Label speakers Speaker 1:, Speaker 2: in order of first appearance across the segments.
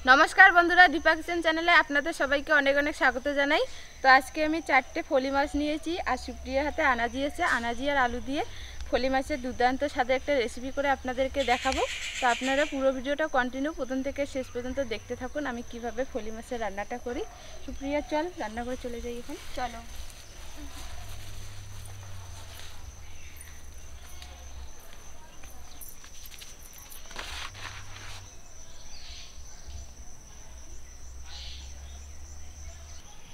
Speaker 1: नमस्कार बंधुरा दीपा किचन चैनेले आपनादेर सबाइके अनेक अनेक स्वागत जानाई। तो आज के आमी 4टे फली माछ नियेछि और सुप्रियार हाथे आनाजी आछे। आनाजी और आलू दिए फली माछेर दुर्दान्त स्वादे एकटा रेसिपि करे आपनादेरके देखाबो। तो आपनारा पुरो भिडियोटा कन्टिन्यू प्रथम थेके शेष पर्यन्त देखते थाकुन आमी किभाबे फली माछेर रान्नाटा करी। सुप्रिया चल रान्ना करे चले जाई एखन। चलो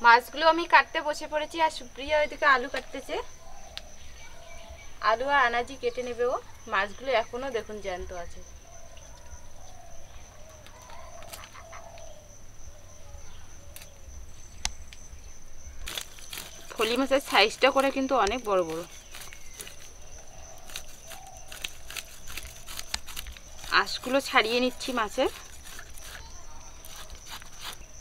Speaker 1: মাছগুলো আমি কাটতে বসে পড়েছি আর সুপ্রিয়া ওইদিকে আলু কাটতেছে। আলু আর আনাজি কেটে নেবে ও। মাছগুলো এখনো দেখুন জ্যান্ত আছে। ফলি মাছের সাইজটা করে কিন্তু অনেক বড় বড়। আঁশগুলো ছাড়িয়ে নিচ্ছি মাছের।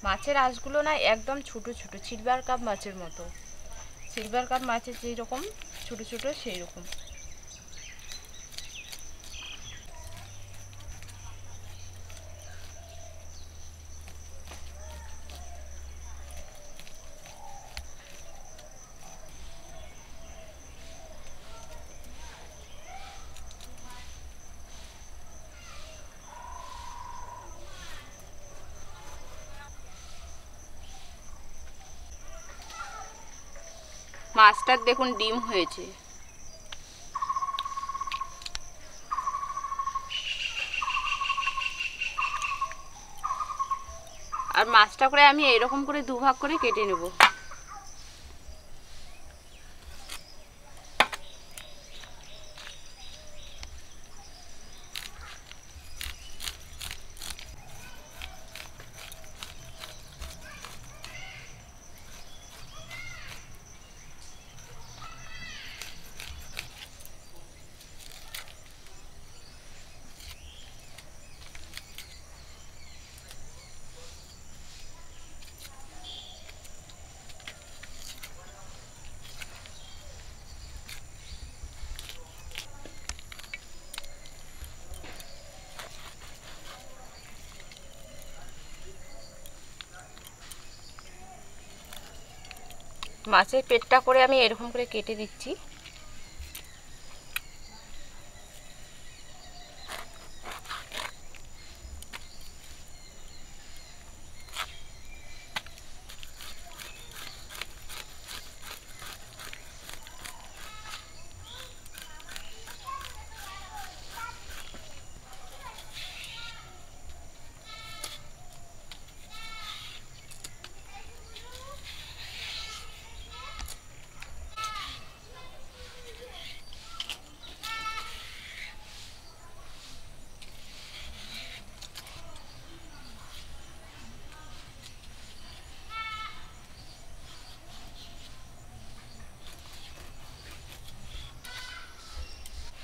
Speaker 1: মাছের আঁশগুলো না একদম ছোট ছোট সিলভার কাপ মাছের মতো। সিলভার কাপ মাছের যেই রকম ছোট ছোট সেই রকম। মাছটার দেখুন ডিম হয়েছে। আর মাছটা করে আমি এরকম করে দুভাগ করে কেটে নেব। মাছের পেটটা করে আমি এরকম করে কেটে দিচ্ছি।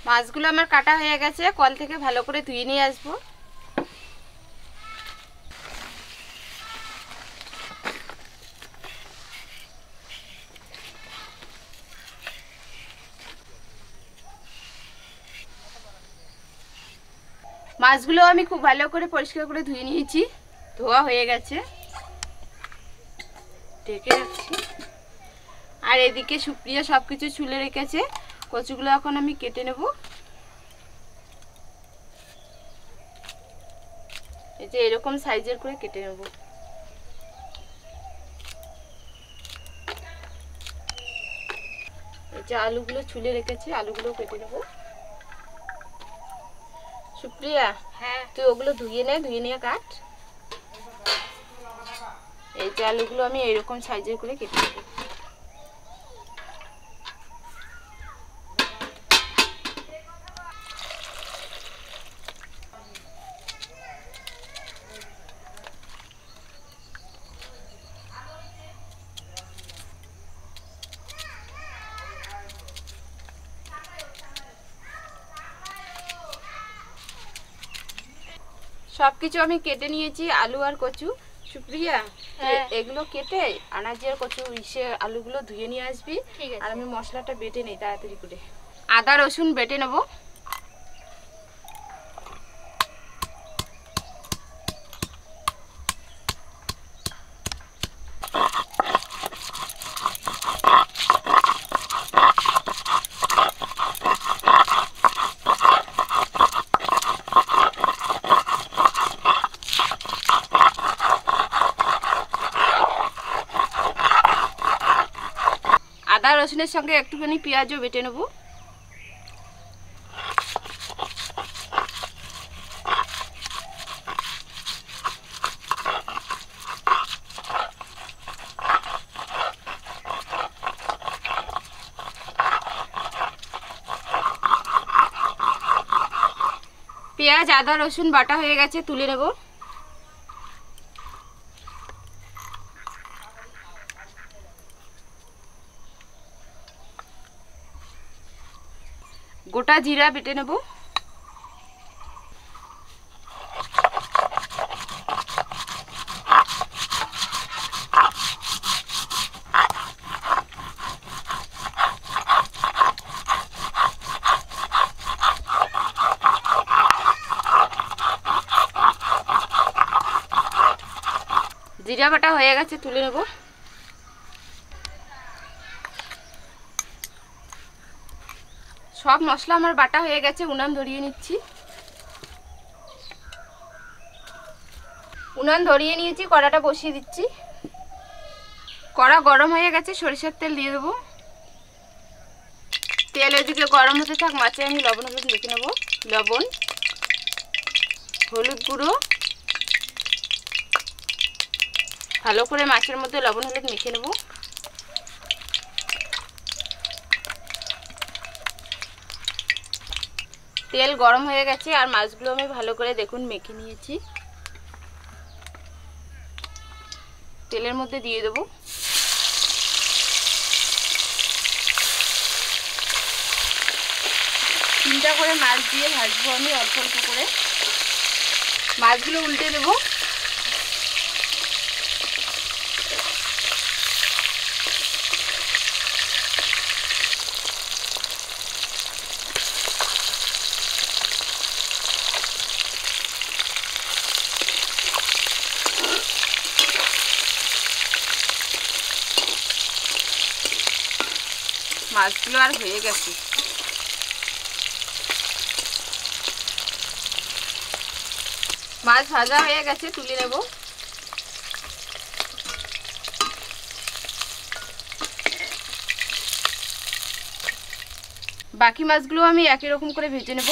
Speaker 1: মাছগুলো আমার কাটা হয়ে গেছে, কল থেকে ভালো করে ধুয়ে নিয়ে আসবো। মাছগুলো আমি খুব ভালো করে পরিষ্কার করে ধুয়ে নিয়েছি, ধোয়া হয়ে গেছে, ঢেকে রাখছি। আর এদিকে সুপ্রিয়া সবকিছু ছুলে রেখেছে, কচুগুলো এখন আমি কেটে নেব। এই যে এরকম সাইজের করে কেটে নেব। এই যে আলুগুলো ছুলে রেখেছি, আলুগুলো কেটে নেব। সুপ্রিয়া, হ্যাঁ তুই ওগুলো ধুয়ে নে, ধুয়ে নিয়ে কাট। এই যে আলুগুলো আমি এরকম সাইজের করে কেটে নেব। সবকিছু আমি কেটে নিয়েছি, আলু আর কচু। সুপ্রিয়া, এগুলো কেটে আনাজি আর কচু ইসে আলুগুলো ধুয়ে নিয়ে আসবি। আর আমি মশলাটা বেটে নেই তাড়াতাড়ি করে। আদা রসুন বেটে নেব। আদা রসুনের সঙ্গে একটুখানি পেঁয়াজও বেটে নেব। পেঁয়াজ আদা রসুন বাটা হয়ে গেছে, তুলে নেব। গোটা জিরা বেটে নেব। জিরা বাটা হয়ে গেছে, তুলে নেব। সব মশলা আমার বাটা হয়ে গেছে, উনান ধরিয়ে নিচ্ছি। উনান ধরিয়ে নিয়েছি, কড়াটা বসিয়ে দিচ্ছি। কড়া গরম হয়ে গেছে, সরিষার তেল দিয়ে দেবো। তেল এদিকে গরম হতে থাক, মাছে আমি লবণ হলুদ মেখে নেব। লবণ, হলুদ গুঁড়ো, ভালো করে মাছের মধ্যে লবণ হলুদ মেখে নেব। তেল গরম হয়ে গেছে, আর মাছগুলো আমি ভালো করে দেখুন মেখে নিয়েছি। তেলের মধ্যে দিয়ে দেবো। তিনটা করে মাছ দিয়ে ভাজবো আমি অল্প অল্প করে। মাছগুলো উল্টে দেবো। মাছগুলো আর হয়ে গেছে। মাছ ভাজা হয়ে গেছে, তুলে নেব। বাকি মাছগুলো আমি একই রকম করে ভেজে নেব।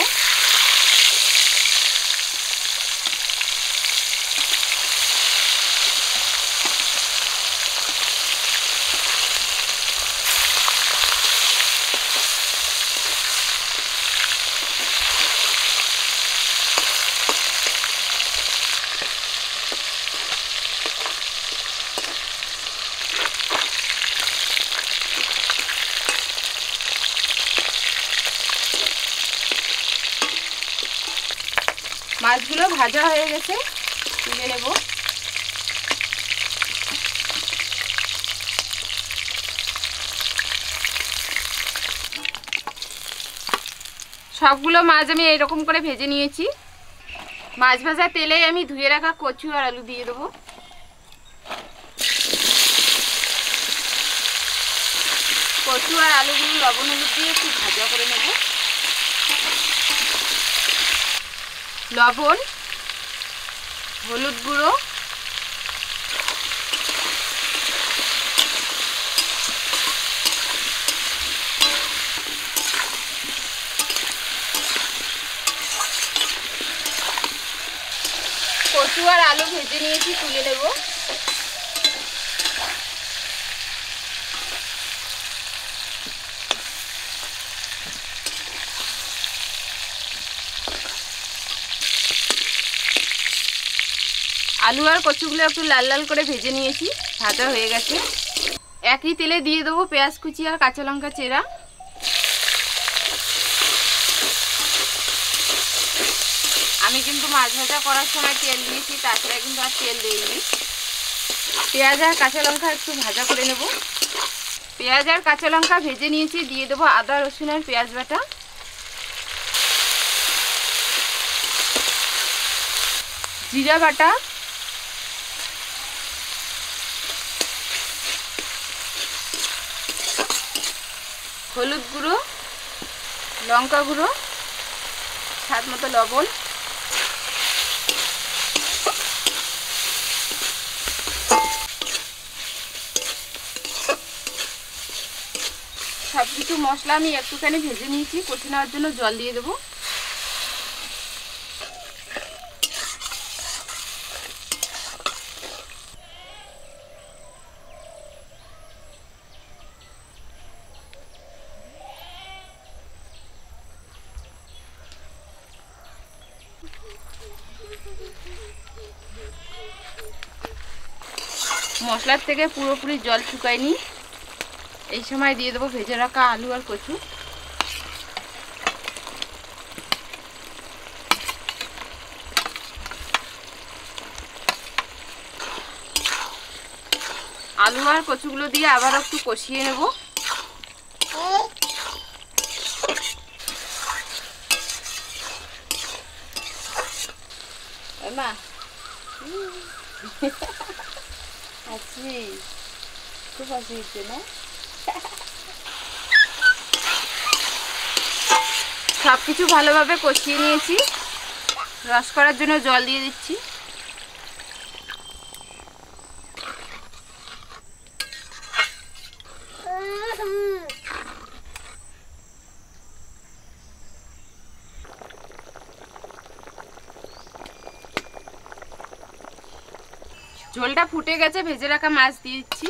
Speaker 1: মাছগুলো ভাজা হয়ে গেছে, তুলে নেব। সবগুলো মাছ আমি এইরকম করে ভেজে নিয়েছি। মাছ ভাজা তেলে আমি ধুয়ে রাখা কচু আর আলু দিয়ে দেবো। কচু আর আলুগুলো লবণ হলুদ দিয়ে একটু ভাজা করে নেব। লবণ, হলুদ গুঁড়ো, কচু আর আলু ভেজে নিয়েছি, তুলে নেব। আলু আর কচুগুলো একটু লাল লাল করে ভেজে নিয়েছি, ভাজা হয়ে গেছে। একই তেলে দিয়ে দেবো পেঁয়াজ কুচি আর কাঁচা লঙ্কা চেরা। আমি কিন্তু মাছ ভাজা করার সময় তেল দিয়েছি, তাছাড়া কিন্তু আর তেল দিইনি। পেঁয়াজ আর কাঁচা লঙ্কা একটু ভাজা করে নেব। পেঁয়াজ আর কাঁচা লঙ্কা ভেজে নিয়েছি, দিয়ে দেবো আদা রসুন আর পেঁয়াজ বাটা। জিরা বাটা, হলুদ গুঁড়ো, লঙ্কা গুঁড়ো, স্বাদ মতো লবণ, মশলা আমি একটুখানি ভেজে নিয়েছি, কষে নেওয়ার জন্য জল দিয়ে দেবো। মশলার থেকে পুরোপুরি জল শুকায়নি, এই সময় দিয়ে দেবো ভেজে রাখা আলু আর কচু। আলু আর কচুগুলো দিয়ে আবার একটু কষিয়ে নেব। মা আছি, খুব হাসি হচ্ছে না? সব কিছু ভালোভাবে কষিয়ে নিয়েছি, রস করার জন্য জল দিয়ে দিচ্ছি। ঝোলটা ফুটে গেছে, ভেজে রাখা মাছ দিয়ে দিচ্ছি।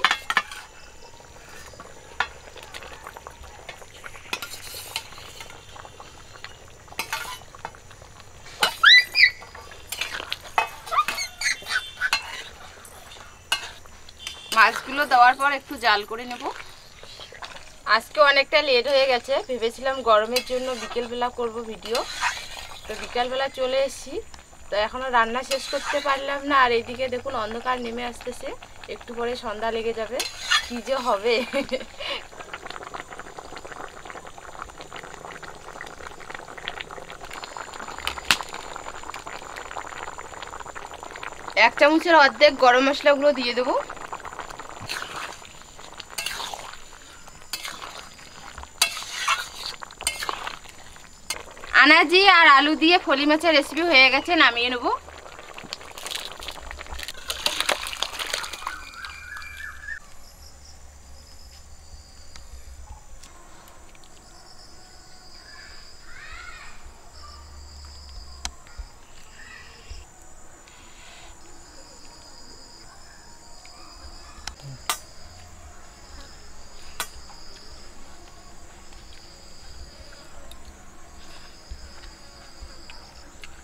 Speaker 1: মাছগুলো দেওয়ার পর একটু জাল করে নেব। আজকে অনেকটা লেট হয়ে গেছে, ভেবেছিলাম গরমের জন্য বিকেলবেলা করব ভিডিও, তো বিকেলবেলা চলে এসেছি, তো এখনও রান্না শেষ করতে পারলাম না। আর এইদিকে দেখুন অন্ধকার নেমে আসতেছে, একটু পরে সন্ধ্যা লেগে যাবে, কি যে হবে। এক চামচের অর্ধেক গরম মশলাগুলো দিয়ে দেবো। আনাজি আর আলু দিয়ে ফলি মাছের রেসিপি হয়ে গেছে, নামিয়ে নেব।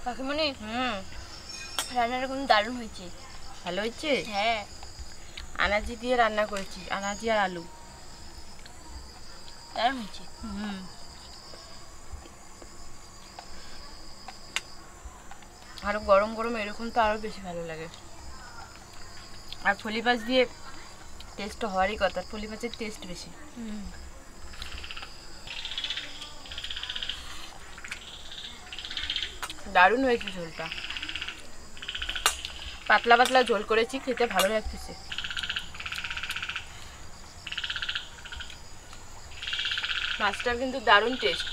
Speaker 2: কাকিমণি, রান্নাটা কিন্তু দারুণ হয়েছে।
Speaker 1: ভালো হয়েছে?
Speaker 2: হ্যাঁ,
Speaker 1: আনাজি দিয়ে রান্না করেছি, আনাজি আর আলু,
Speaker 2: দারুণ হয়েছে।
Speaker 1: আরো গরম গরম এরকম তো আরো বেশি ভালো লাগে। আর ফলি মাছ দিয়ে টেস্ট হওয়ারই কথা, ফলি মাছের টেস্ট বেশি। দারুণ হয়েছে ঝোলটা, পাতলা পাতলা ঝোল করেছি, খেতে ভালো লাগতেছে। মাছটা কিন্তু দারুণ টেস্ট।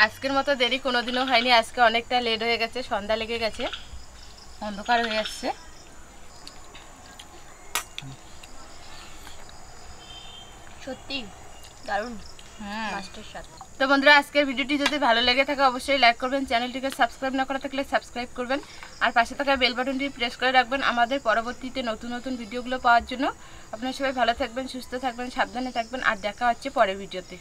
Speaker 1: আজকের মতো দেরি কোনোদিনও হয়নি, আজকে অনেকটা লেট হয়ে গেছে, সন্ধ্যা লেগে গেছে, অন্ধকার হয়ে আসছে।
Speaker 2: সত্যি দারুণ মাছটার স্বাদ।
Speaker 1: তো বন্ধুরা, আজকের ভিডিওটি যদি ভালো লেগে থাকে অবশ্যই লাইক করবেন, চ্যানেলটিকে সাবস্ক্রাইব না করা থাকলে সাবস্ক্রাইব করবেন, আর পাশে থাকা বেল বাটনটি প্রেস করে রাখবেন আমাদের পরবর্তীতে নতুন নতুন ভিডিওগুলো পাওয়ার জন্য। আপনারা সবাই ভালো থাকবেন, সুস্থ থাকবেন, সাবধানে থাকবেন, আর দেখা হচ্ছে পরের ভিডিওতে।